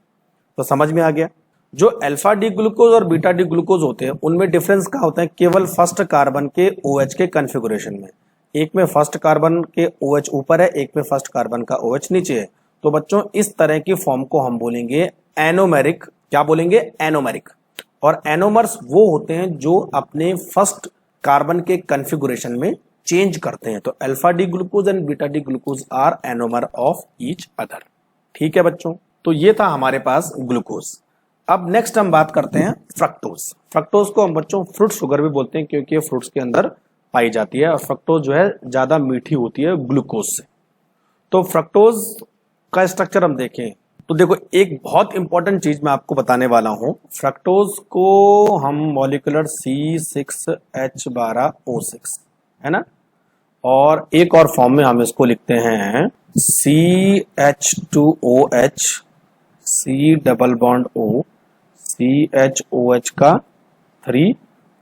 तो समझ में आ गया। जो अल्फा डी ग्लूकोज और बीटा डी ग्लूकोज होते हैं उनमें डिफरेंस क्या होता है, केवल फर्स्ट कार्बन के OH के कॉन्फ़िगरेशन में। एक में फर्स्ट कार्बन के OH ऊपर है, एक में फर्स्ट कार्बन का OH नीचे है। तो बच्चों इस तरह की फॉर्म को हम बोलेंगे एनोमेरिक। क्या बोलेंगे, एनोमेरिक। और एनोमर्स वो होते हैं जो अपने फर्स्ट कार्बन के कॉन्फ़िगरेशन में चेंज करते हैं। तो alpha D glucose and beta D glucose are anomer of each other. ठीक है बच्चों, तो ये था हमारे पास ग्लूकोज। अब नेक्स्ट हम बात करते हैं फ्रक्टोज। फ्रक्टोज को हम बच्चों फ्रूट शुगर भी बोलते हैं, क्योंकि ये फ्रूट्स के अंदर पाई जाती है, और फ्रक्टोज जो है ज्यादा मीठी होती है ग्लूकोज से। तो फ्रक्टोज का स्ट्रक्चर हम देखें तो देखो, एक बहुत इंपॉर्टेंट चीज मैं आपको बताने वाला हूं। फ्रक्टोज को हम मॉलिक्यूलर C6H12O6 है ना, और एक और फॉर्म में हम इसको लिखते हैं CH2OH C double bond O CHOH का 3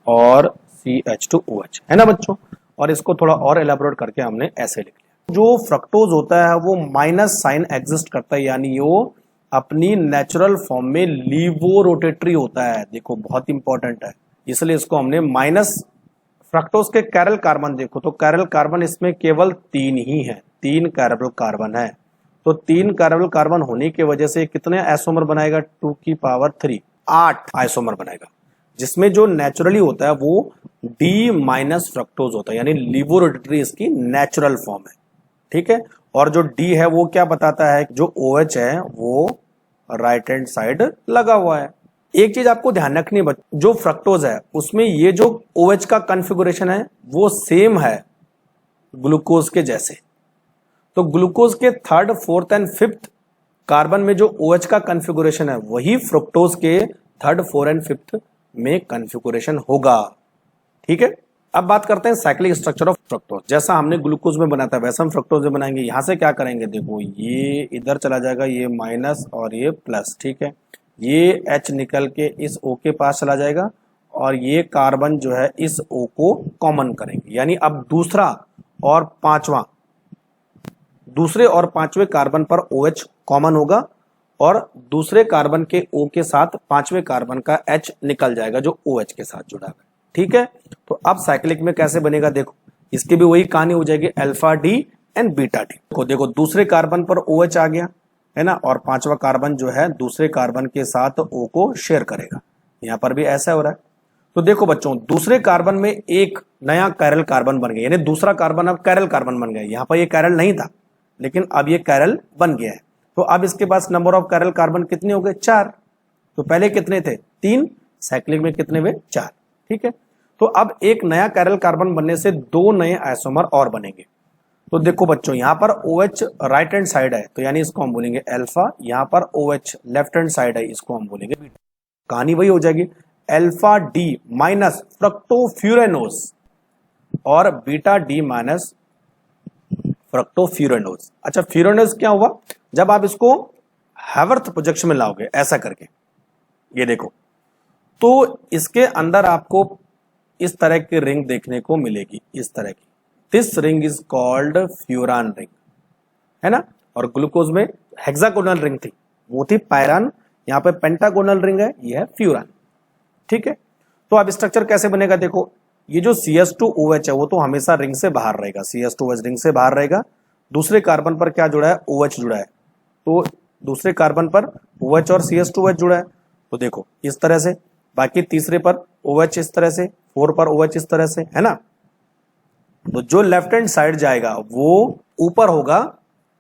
और CH2OH है ना बच्चों। और इसको थोड़ा और एलाबोरेट करके हमने ऐसे लिख लिया। जो फ्रक्टोज होता है वो माइनस साइन एग्जिस्ट करता है, यानी वो अपनी नेचुरल फॉर्म में लीवो रोटेटरी होता है। देखो बहुत इंपॉर्टेंट है, इसलिए इसको हमने माइनस। फ्रक्टोज के कैरल कार्बन देखो, तो कैरल कार्बन इसमें केवल 3 ही है, 3 कैरल कार्बन है। तो 3 कैरल कार्बन होने की वजह से कितने आइसोमर बनाएगा, 2 की पावर 3 8 आइसोमर बनाएगा, जिसमें जो नेचुरली होता है वो D माइनस फ्रक्टोज होता है, यानी लीवो रोटेटरी इसकी नेचुरल फॉर्म है। ठीक है, और जो D है वो क्या बताता है, जो OH है वो राइट हैंड साइड लगा हुआ है। एक चीज आपको ध्यान रखनी है, जो फ्रक्टोज है उसमें ये जो OH का कॉन्फ़िगरेशन है वो सेम है ग्लूकोज के जैसे। तो ग्लूकोज के third, fourth and fifth carbon में जो OH का कॉन्फ़िगरेशन है वही फ्रुक्टोज के थर्ड, फोर्थ एंड फिफ्थ में कॉन्फ़िगरेशन होगा। ठीक है, अब बात करते हैं साइक्लिक स्ट्रक्चर ऑफ फ्रक्टोज। जैसा हमने ग्लूकोज में बनाया था वैसा हम फ्रक्टोज में बनाएंगे। यहां से क्या करेंगे, देखो ये इधर चला जाएगा, ये माइनस और ये प्लस। ठीक है, ये H निकल के इस O के पास चला जाएगा और ये कार्बन जो है इस O को कॉमन करेंगे, यानी अब दूसरे और पांचवें कार्बन पर OH कॉमन होगा और दूसरे कार्बन के O के साथ पांचवें कार्बन का H निकल जाएगा जो OH के साथ जुड़ा है। ठीक है, तो अब साइक्लिक में कैसे बनेगा, देखो इसकी भी वही कहानी हो जाएगी, alpha D and beta D. देखो दूसरे कार्बन पर OH आ गया है ना, और पांचवा कार्बन जो है दूसरे कार्बन के साथ O को शेयर करेगा। यहां पर भी ऐसा हो रहा है। तो देखो बच्चों, दूसरे कार्बन में एक नया कैरल कार्बन बन गया, यानी दूसरा कार्बन अब कैरल कार्बन बन गया। यहां पर ये कैरल नहीं था लेकिन अब ये कैरल बन गया है। तो अब इसके पास नंबर ऑफ कैरल कार्बन कितने हो गए, 4। तो पहले कितने थे, 3, साइक्लिक में कितने हुए, 4। ठीक है, तो अब एक नया कैरल कार्बन बनने से 2 नए आइसोमर और बनेंगे। तो देखो बच्चों, यहां पर OH राइट हैंड साइड है तो यानी इसको हम बोलेंगे अल्फा, यहां पर OH लेफ्ट हैंड साइड है इसको हम बोलेंगे बीटा। कहानी वही हो जाएगी, अल्फा डी माइनस फ्रक्टोफ्यूरेनोज और बीटा डी माइनस फ्रक्टोफ्यूरेनोज। अच्छा, फ्यूरेनोज क्या हुआ, जब आप इसको हैवर्थ प्रोजेक्शन में लाओगे ऐसा करके, ये देखो, तो इसके अंदर आपको इस तरह की रिंग देखने को मिलेगी, इस तरह की। This ring is called furan ring, है ना। और ग्लूकोज में हेक्सागोनल रिंग थी, वो थी पायरान। यहां पे पेंटागोनल रिंग है, ये है फ्यूरान। ठीक है, तो अब स्ट्रक्चर कैसे बनेगा, देखो ये जो CH2OH है वो तो हमेशा रिंग से बाहर रहेगा, CH2OH रिंग से बाहर रहेगा। दूसरे कार्बन पर क्या जुड़ा है, OH जुड़ा है, तो दूसरे कार्बन पर OH और CH2OH जुड़ा है, तो देखो इस तरह से। बाकी तीसरे पर OH इस तरह से, 4 पर OH इस तरह से, है ना। तो जो लेफ्ट हैंड साइड जाएगा वो ऊपर होगा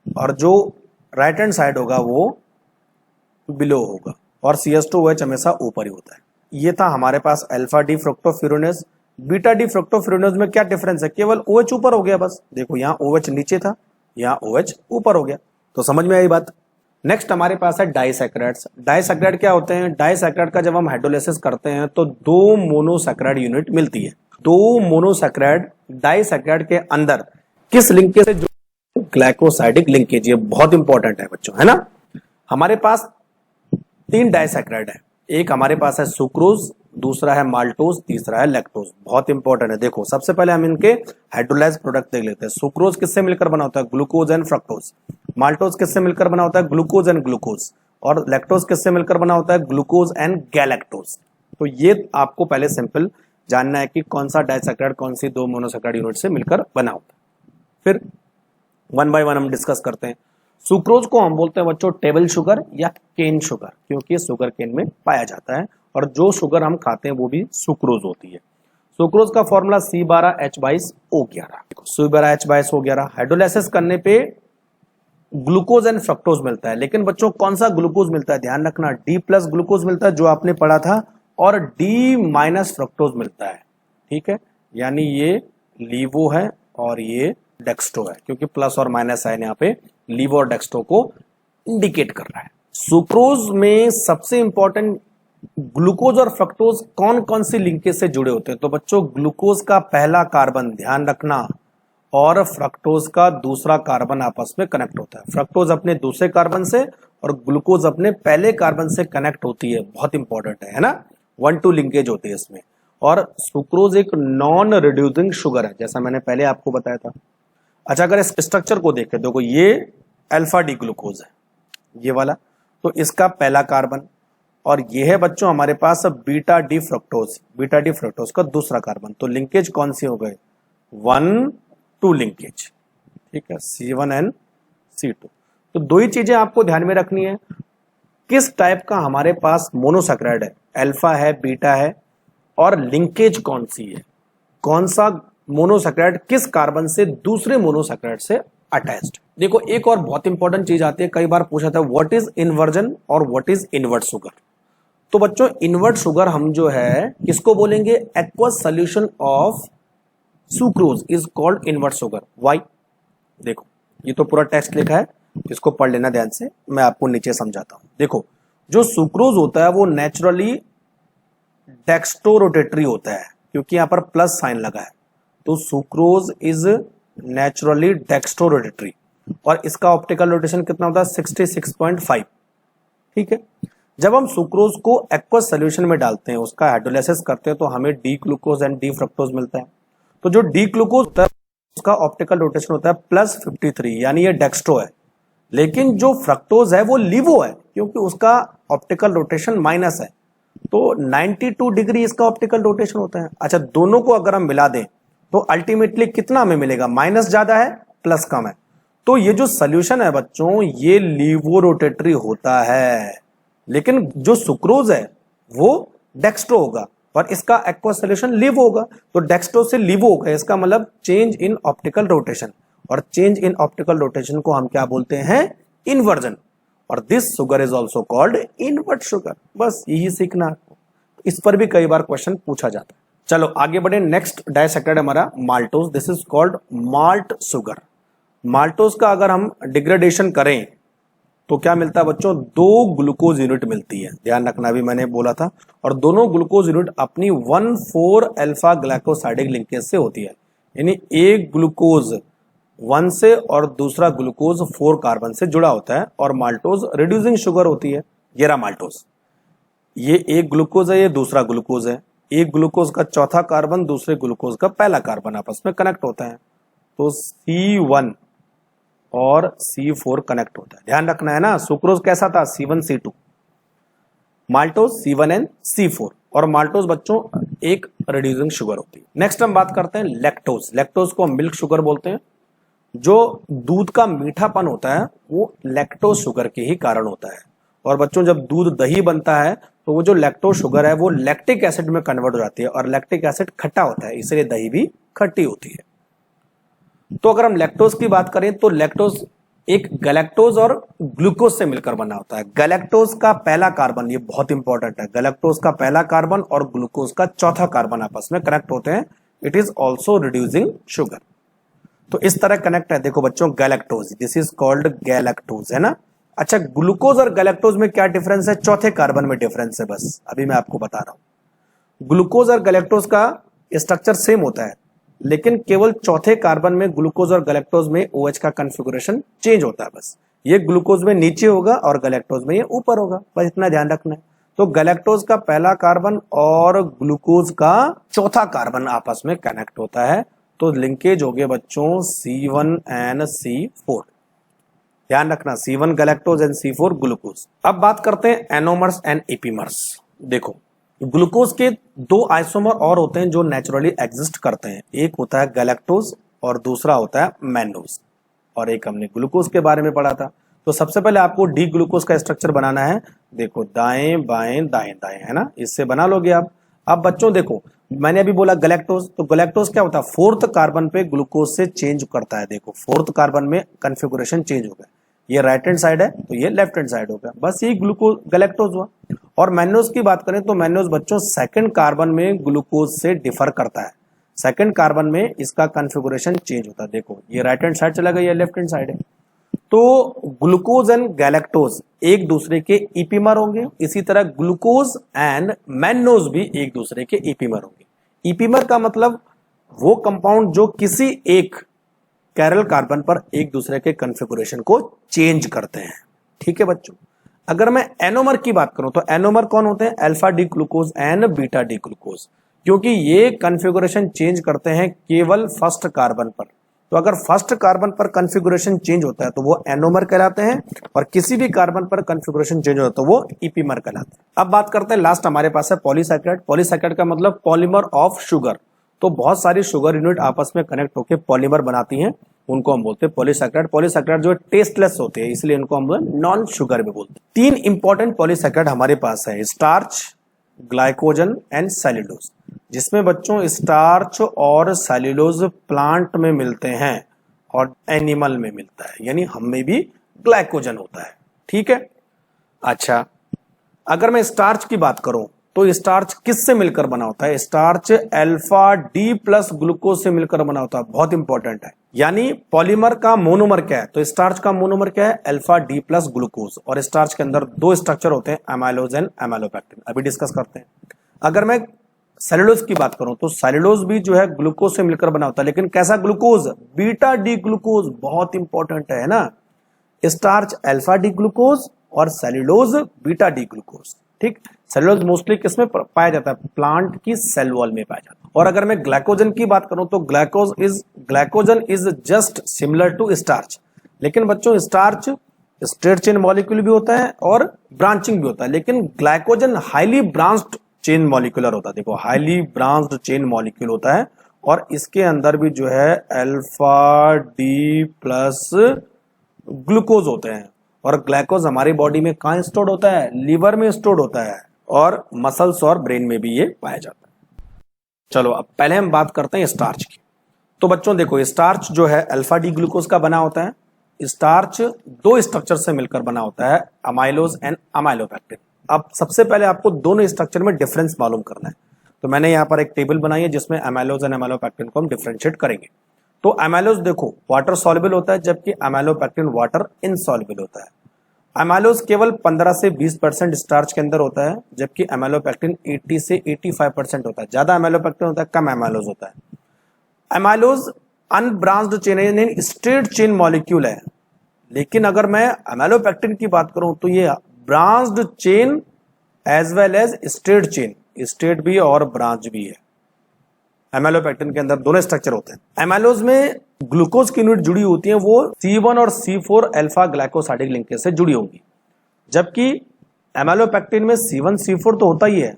और जो राइट हैंड साइड होगा वो बिलो होगा, और CH2OH हमेशा ऊपर ही होता है। ये था हमारे पास अल्फा डी फ्रक्टोफ्यूरेनोज। बीटा डी फ्रक्टोफ्यूरेनोज में क्या डिफरेंस है, केवल OH ऊपर हो गया बस। देखो यहाँ OH नीचे था, यहाँ OH ऊपर हो गया। तो समझ में आई बात। नेक्स्ट हमारे पास है डाइसैकेराइड्स। डाइसैकेराइड क्या होते हैं, डाइसैकेराइड का जब हम हाइड्रोलाइसिस करते हैं तो 2 मोनोसैकेराइड यूनिट मिलती है। 2 मोनोसैकेराइड डाइसैकेराइड के अंदर किस लिंकेज से जुड़े, ग्लाइकोसाइडिक लिंकेज। ये बहुत इंपॉर्टेंट है बच्चों, है ना। हमारे पास 3 डाइसैकेराइड है, एक हमारे पास है सुक्रोज, दूसरा है माल्टोज, तीसरा है लैक्टोज। बहुत इंपॉर्टेंट है। देखो सबसे पहले हम इनके हाइड्रोलाइज प्रोडक्ट देख लेते हैं। सुक्रोज किससे मिलकर बना होता है, ग्लूकोज एंड फ्रक्टोज। माल्टोज किससे मिलकर बना होता है, ग्लूकोज एंड ग्लूकोज। और लैक्टोज किससे मिलकर बना होता है, ग्लूकोज एंड गैलेक्टोज। तो ये आपको पहले सिंपल जानना है कि कौन सा डाइसैकेराइड कौन सी 2 मोनोसैकेराइड यूनिट से मिलकर बना होता है। फिर 1 बाय 1 हम डिस्कस करते हैं। सुक्रोज को हम बोलते हैं बच्चों टेबल शुगर या केन शुगर, क्योंकि ये शुगर केन में पाया जाता है, और जो शुगर हम खाते हैं वो भी सुक्रोज होती है। सुक्रोज का फॉर्मूला C12H22O11। C12H22O11 हाइड्रोलाइसिस करने पे ग्लूकोज एंड फ्रक्टोज मिलता है। लेकिन बच्चों कौन सा ग्लूकोज मिलता है, ध्यान रखना, D+ ग्लूकोज मिलता है जो आपने पढ़ा था, और D- फ्रक्टोज मिलता है। ठीक है, यानी ये लीवो है और ये डेक्स्ट्रो है, क्योंकि प्लस और माइनस साइन यहाँ पे लीवो और डेक्स्ट्रो को इंडिकेट कर रहा है। सुक्रोज में सबसे इंपॉर्टेंट ग्लूकोज और फ्रक्टोज कौन कौन सी लिंकेज से जुड़े होते हैं। तो बच्चों ग्लूकोज का पहला कार्बन, ध्यान रखना, और फ्रक्टोज का दूसरा कार्बन आपस में कनेक्ट होता है। फ्रक्टोज अपने दूसरे कार्बन से और ग्लूकोज अपने पहले कार्बन से कनेक्ट होती है। बहुत इंपॉर्टेंट है ना, 1-2 लिंकेज होती है इसमें। और सुक्रोज एक नॉन रिड्यूसिंग शुगर है, जैसा मैंने पहले आपको बताया था। अच्छा, अगर इस स्ट्रक्चर को देखें, देखो ये अल्फा डी ग्लूकोज है, ये वाला, तो इसका पहला कार्बन, और ये है बच्चों हमारे पास beta D fructose, beta D fructose का दूसरा कार्बन। तो लिंकेज कौन सी हो गए, 1-2 लिंकेज। ठीक है, C1N C2। तो 2 ही चीजें आपको ध्यान में रखनी है, किस टाइप का हमारे पास मोनोसैकेराइड है, अल्फा है, बीटा है, और लिंकेज कौन सी है, कौन सा मोनोसैकेराइड किस कार्बन से दूसरे मोनोसैकेराइड से अटैच्ड। देखो एक और बहुत इंपॉर्टेंट चीज आती है, कई बार पूछा था व्हाट इज इन्वर्जन और व्हाट इज इनवर्ट शुगर। तो बच्चों इनवर्ट शुगर हम जो है किसको बोलेंगे, aqueous solution of sucrose is called invert sugar. Why, देखो ये तो पूरा टेक्स्ट लिखा है, इसको पढ़ लेना ध्यान से, मैं आपको नीचे समझाता हूं। देखो जो सुक्रोज होता है वो नेचुरली डेक्स्ट्रोरोटेटरी होता है, क्योंकि यहां पर प्लस साइन लगा है, तो सुक्रोज इज नेचुरली डेक्स्ट्रोरोटेटरी और इसका ऑप्टिकल रोटेशन कितना होता है 66.5। ठीक है, जब हम सुक्रोज को एक्वस सोल्यूशन में डालते हैं, उसका हाइड्रोलाइसिस करते हैं, तो हमें D glucose and D fructose मिलता है। तो जो डी ग्लूकोज होता है उसका ऑप्टिकल रोटेशन होता है +53, यानी ये डेक्स्ट्रो है, लेकिन जो फ्रक्टोज है वो लिवो है, क्योंकि उसका ऑप्टिकल रोटेशन माइनस है, तो 92 डिग्री इसका ऑप्टिकल रोटेशन होता है। अच्छा, दोनों को अगर हम मिला दें तो अल्टीमेटली कितना हमें मिलेगा, माइनस ज्यादा है प्लस कम है, तो ये जो सोल्यूशन है बच्चों ये लीवो रोटेटरी होता है, लेकिन जो सुक्रोज है वो डेक्स्ट्रो होगा और इसका एक्वस सोल्यूशन लिवो होगा, तो डेक्स्ट्रो से लिवो होगा, इसका मतलब चेंज इन ऑप्टिकल रोटेशन, और चेंज इन ऑप्टिकल रोटेशन को हम क्या बोलते हैं, इन्वर्जन, और this sugar is also called invert sugar. बस यही सीखना आपको, इस पर भी कई बार क्वेश्चन पूछा जाता है। चलो आगे बढ़े, नेक्स्ट डाइसेक्टेड हमारा maltose, this is called malt sugar. Maltose का अगर हम डिग्रेडेशन करें तो क्या मिलता है बच्चों, 2 ग्लूकोज यूनिट मिलती है, ध्यान रखना भी मैंने बोला था, और दोनों ग्लूकोज यूनिट अपनी 1,4 अल्फा ग्लाइकोसाइडिक लिंकेज से होती है, यानी एक ग्लूकोज 1 से और दूसरा ग्लूकोज 4 कार्बन से जुड़ा होता है, और माल्टोज रिड्यूसिंग शुगर होती है। ये रहा माल्टोज, ये एक ग्लूकोज है, ये दूसरा ग्लूकोज है, एक ग्लूकोज का चौथा कार्बन दूसरे ग्लूकोज का पहला कार्बन आपस में कनेक्ट होता है, तो C1 और C4 कनेक्ट होता है, ध्यान रखना है ना। सुक्रोज कैसा था, C1C2, माल्टोज C1N C4, और माल्टोज बच्चों एक रिड्यूसिंग शुगर होती है। नेक्स्ट हम बात करते हैं लैक्टोज। लैक्टोज को हम मिल्क शुगर बोलते हैं। जो दूध का मीठापन होता है वो लैक्टोज शुगर के ही कारण होता है, और बच्चों जब दूध दही बनता है तो वो जो लैक्टोज शुगर है वो लैक्टिक एसिड में कन्वर्ट हो जाती है, और लैक्टिक एसिड खट्टा होता है, इसलिए दही भी खट्टी होती है। तो अगर हम लैक्टोज की बात करें तो लैक्टोज एक गैलेक्टोज और ग्लूकोज से मिलकर बना होता है। गैलेक्टोज का पहला कार्बन, ये बहुत इंपॉर्टेंट है, गैलेक्टोज का पहला कार्बन और ग्लूकोज का चौथा कार्बन आपस में कनेक्ट होते हैं, it is also reducing sugar. तो इस तरह कनेक्ट है, देखो बच्चों galactose, this is called galactose, है ना। अच्छा, ग्लूकोज और गैलेक्टोज में क्या डिफरेंस है, चौथे कार्बन में डिफरेंस है, बस अभी मैं आपको बता रहा हूं। ग्लूकोज और गैलेक्टोज का स्ट्रक्चर सेम होता है, लेकिन केवल चौथे कार्बन में ग्लूकोज और गैलेक्टोज में OH का कॉन्फ़िगरेशन चेंज होता है, बस ये ग्लूकोज में नीचे होगा और गैलेक्टोज में ये ऊपर होगा, बस इतना ध्यान रखना है। तो गैलेक्टोज का पहला कार्बन और ग्लूकोज का चौथा कार्बन आपस में कनेक्ट होता है, तो लिंकेज हो गए बच्चों C1N C4, ध्यान रखना, C1 galactose and C4 glucose. अब बात करते हैं एनोमर्स एंड एपीमर्स। देखो ग्लूकोज के 2 आइसोमर और होते हैं जो नेचुरली एग्जिस्ट करते हैं, एक होता है गैलेक्टोज और दूसरा होता है मैनोज, और एक हमने ग्लूकोज के बारे में पढ़ा था। तो सबसे पहले आपको डी ग्लूकोज का स्ट्रक्चर बनाना है, देखो दाएं बाएं दाएं दाएं, है ना, इससे बना लोगे आप। अब बच्चों देखो मैंने अभी बोला गैलेक्टोज, तो गैलेक्टोज क्या होता है, 4th कार्बन पे ग्लूकोज से चेंज करता है, देखो 4th कार्बन में कॉन्फ़िगरेशन चेंज हो गया, ये राइट हैंड साइड है तो ये लेफ्ट हैंड साइड हो गया, बस ये ग्लूकोज गैलेक्टोज हुआ। और मैनोज की बात करें तो मैनोज बच्चों 2nd कार्बन में ग्लूकोज से डिफर करता है, 2nd कार्बन में इसका कॉन्फ़िगरेशन चेंज होता है, देखो ये राइट हैंड साइड चला गया, ये लेफ्ट हैंड साइड है। तो ग्लूकोज एंड गैलेक्टोज एक दूसरे के ईपीमर होंगे, इसी तरह ग्लूकोज एंड मैनोज भी एक दूसरे के ईपीमर होंगे। ईपीमर का मतलब वो कंपाउंड जो किसी एक कैरल कार्बन पर एक दूसरे के कॉन्फ़िगरेशन को चेंज करते हैं, ठीक है बच्चों। अगर मैं एनोमर की बात करूं तो एनोमर कौन होते हैं, alpha D glucose and beta D glucose, क्योंकि ये कॉन्फ़िगरेशन चेंज करते हैं केवल 1st कार्बन पर। तो अगर 1st कार्बन पर कॉन्फ़िगरेशन चेंज होता है तो वो एनोमर कहलाते हैं, और किसी भी कार्बन पर कॉन्फ़िगरेशन चेंज होता है तो वो ईपीमर कहलाते हैं। अब बात करते हैं लास्ट हमारे पास है पॉलीसैकेराइड। पॉलीसैकेराइड का मतलब पॉलीमर ऑफ शुगर, तो बहुत सारी शुगर यूनिट आपस में कनेक्ट होकर पॉलीमर बनाती हैं, उनको हम बोलते हैं पॉलीसैकेराइड। पॉलीसैकेराइड जो टेस्टलेस होते हैं इसलिए इनको हम नॉन शुगर भी बोलते हैं। 3 इंपॉर्टेंट पॉलीसैकेराइड हमारे पास है, स्टार्च, ग्लाइकोजन एंड सेल्यूलोज, जिसमें बच्चों स्टार्च और सेल्यूलोज प्लांट में मिलते हैं और एनिमल में मिलता है, यानी हम में भी ग्लाइकोजन होता है, ठीक है। अच्छा, अगर मैं स्टार्च की बात करूं तो स्टार्च किससे मिलकर बना होता है? Starch alpha D plus glucose से मिलकर बना होता है। बहुत इंपॉर्टेंट है। यानी पॉलीमर का मोनोमर क्या है? तो स्टार्च का मोनोमर क्या है? Alpha D plus glucose. और स्टार्च के अंदर दो स्ट्रक्चर होते हैं, एमाइलोज एंड एमाइलोपेक्टिन। अभी डिस्कस करते हैं। अगर मैं सेलुलोज की बात करूं तो सेलुलोज भी जो है ग्लूकोज से मिलकर बना होता है, लेकिन कैसा ग्लूकोज? Beta D glucose. बहुत इंपॉर्टेंट है ना। स्टार्च अल्फा डी ग्लूकोज और सेलुलोज बीटा डी ग्लूकोज। ठीक, सेलुलोज मोस्टली किसमें पाया जाता है? प्लांट की सेल वॉल में पाया जाता है। और अगर मैं ग्लाइकोजन की बात करूं तो glycogen is just similar to starch. लेकिन बच्चों स्टार्च स्ट्रेट चेन मॉलिक्यूल भी होता है और ब्रांचिंग भी होता है, लेकिन glycogen highly branched chain molecular होता है। देखो, हाईली ब्रांच्ड चेन मॉलिक्यूल होता है और इसके अंदर भी जो है अल्फा डी प्लस ग्लूकोज होते हैं। और ग्लाइकोज हमारी बॉडी में कहां स्टोर्ड होता है? लीवर में स्टोर्ड होता है और मसल्स और ब्रेन में भी ये पाया जाता है। चलो अब पहले हम बात करते हैं स्टार्च की। तो बच्चों देखो, स्टार्च जो है अल्फा डी ग्लूकोज का बना होता है। स्टार्च दो स्ट्रक्चर से मिलकर बना होता है, अमाइलोज एंड अमाइलोपेक्टिन। अब सबसे पहले आपको दोनों स्ट्रक्चर में डिफरेंस मालूम करना है। तो मैंने यहाँ पर एक टेबल बनाई है जिसमें अमाइलोज एंड अमाइलोपेक्टिन को हम डिफरेंशिएट करेंगे। तो अमाइलोज देखो वाटर सॉल्युबल होता है, जबकि अमाइलोपेक्टिन वाटर इनसॉल्युबल होता है। अमाइलोज केवल 15 से 20% स्टार्च के अंदर होता है, जबकि अमाइलोपेक्टिन 80 से 85% होता है। ज्यादा अमाइलोपेक्टिन होता है, कम अमाइलोज होता है। अमाइलोज अनब्रांच्ड चेन यानी स्ट्रेट चेन मॉलिक्यूल है, लेकिन अगर मैं अमाइलोपेक्टिन की बात करूं तो ये branched chain as well as straight chain, straight भी और ब्रांच भी है। एमाइलोपेक्टिन के अंदर दोनों स्ट्रक्चर होते हैं। एमाइलोज में ग्लूकोज की यूनिट जुड़ी होती है, वो C1 और C4 अल्फा ग्लाइकोसाइडिक लिंकेज से जुड़ी होंगी, जबकि एमाइलोपेक्टिन में C1 C4 तो होता ही है,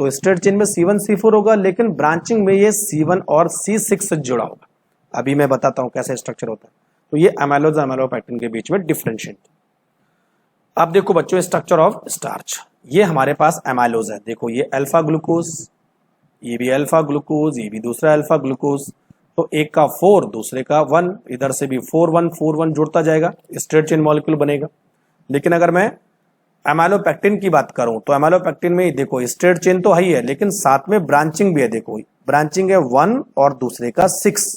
तो स्ट्रेट चेन में C1 C4 होगा, लेकिन ब्रांचिंग में ये C1 और C6 से जुड़ा होगा। अभी मैं बताता हूं कैसे स्ट्रक्चर होता है। तो ये एमाइलोज और एमाइलोपेक्टिन के बीच में डिफरेंशिएट। अब देखो बच्चों, स्ट्रक्चर ऑफ स्टार्च। ये हमारे पास एमाइलोज है। देखो ये अल्फा ग्लूकोज, ये भी अल्फा ग्लूकोज, ये भी दूसरा अल्फा ग्लूकोज। तो एक का 4 दूसरे का 1, इधर से भी 4 1 जुड़ता जाएगा, स्ट्रेट चेन मॉलिक्यूल बनेगा। लेकिन अगर मैं एमाइलोपेक्टिन की बात करूं तो एमाइलोपेक्टिन में देखो स्ट्रेट चेन तो है ही है, लेकिन साथ में ब्रांचिंग भी है। देखो ब्रांचिंग है 1 और दूसरे का 6,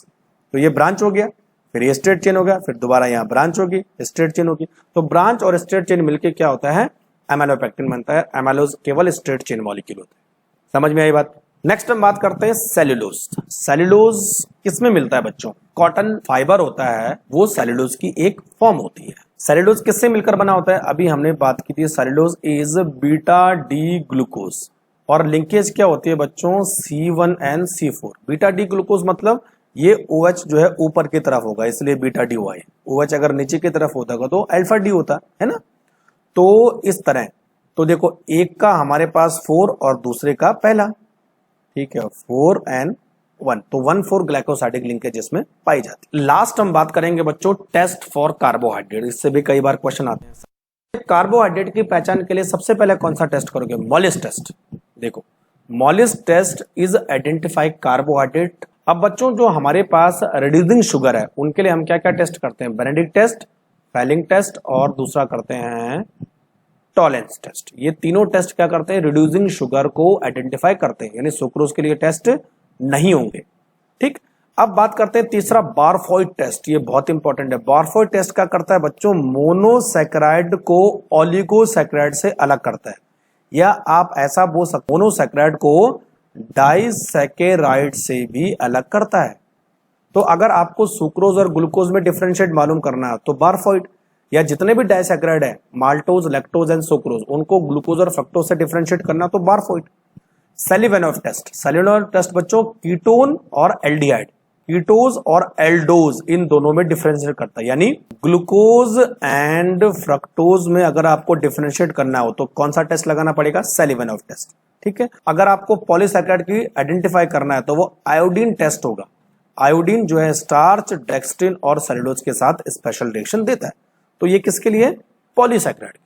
तो ये ब्रांच हो गया, फिर ये स्ट्रेट चेन हो गया, फिर दोबारा यहाँ ब्रांच होगी, स्ट्रेट चेन होगी। तो ब्रांच और स्ट्रेट चेन मिलके क्या होता है? एमाइलोपेक्टिन बनता है। एमाइलोज केवल स्ट्रेट चेन मॉलिक्यूल होता है। समझ में आई बात? नेक्स्ट हम बात करते हैं सेल्यूलोज। सेल्यूलोज किसमें मिलता है बच्चों? कॉटन फाइबर होता है, वो सेल्यूलोज की एक फॉर्म होती है। सेल्यूलोज किससे मिलकर बना होता है? अभी हमने बात की थी, cellulose is beta D glucose. और लिंकेज क्या होती है बच्चों? C1 and C4। Beta D glucose मतलब ये OH जो है ऊपर की तरफ होगा, इसलिए बीटा डी हुआ है। OH अगर नीचे की तरफ होता तो अल्फा डी होता है ना। तो इस तरह, तो देखो एक का हमारे पास 4 और दूसरे का पहला, ठीक है, 4 and 1, तो 1,4 ग्लाइकोसाइडिक लिंकेज इसमें पाई जाती है। लास्ट हम बात करेंगे बच्चों टेस्ट फॉर कार्बोहाइड्रेट। इससे भी कई बार क्वेश्चन आते हैं। कार्बोहाइड्रेट की पहचान के लिए सबसे पहले कौन सा टेस्ट करोगे? Molisch test. देखो Molisch test is identify carbohydrate. अब बच्चों जो हमारे पास रिड्यूसिंग शुगर है उनके लिए हम क्या क्या टेस्ट करते हैं? बेनेडिक्ट टेस्ट, फैलिंग टेस्ट और दूसरा करते हैं टॉलेंस टेस्ट। ये तीनों टेस्ट क्या करते हैं? रिड्यूसिंग शुगर को आइडेंटिफाई करते हैं, यानी सुक्रोज के लिए टेस्ट नहीं होंगे। ठीक, अब बात करते हैं तीसरा बारफॉइड टेस्ट। ये बहुत इंपॉर्टेंट है। बारफॉइड टेस्ट क्या करता है बच्चों? मोनोसैकेराइड को ओलिगोसैकेराइड से अलग करता है, या आप ऐसा बोल सकते मोनोसैकेराइड को डाइसैकेराइड से भी अलग करता है। तो अगर आपको सुक्रोज और ग्लूकोज में डिफरेंशिएट मालूम करना है तो बारफॉइड, या जितने भी डाइसैकेराइड है माल्टोज, लैक्टोज एंड सुक्रोज, उनको ग्लूकोज और फ्रक्टोज से डिफरेंशिएट करना तो बारफॉइड। सेलिवेनोव टेस्ट। सेलिवेनोव टेस्ट बच्चों कीटोन और एल्डिहाइड, कीटोज और एल्डोज, इन दोनों में डिफरेंशिएट करता है। यानी ग्लूकोज एंड फ्रक्टोज में अगर आपको डिफरेंशिएट करना हो तो कौन सा टेस्ट लगाना पड़ेगा? सेलिवेनोव टेस्ट। ठीक है, अगर आपको पॉलीसैकेराइड की आइडेंटिफाई करना है तो वो आयोडीन टेस्ट होगा। आयोडीन जो है स्टार्च, डेक्स्ट्रिन और सेलुलोज के साथ स्पेशल रिएक्शन देता है। तो ये किसके लिए? पॉलीसैकेराइड।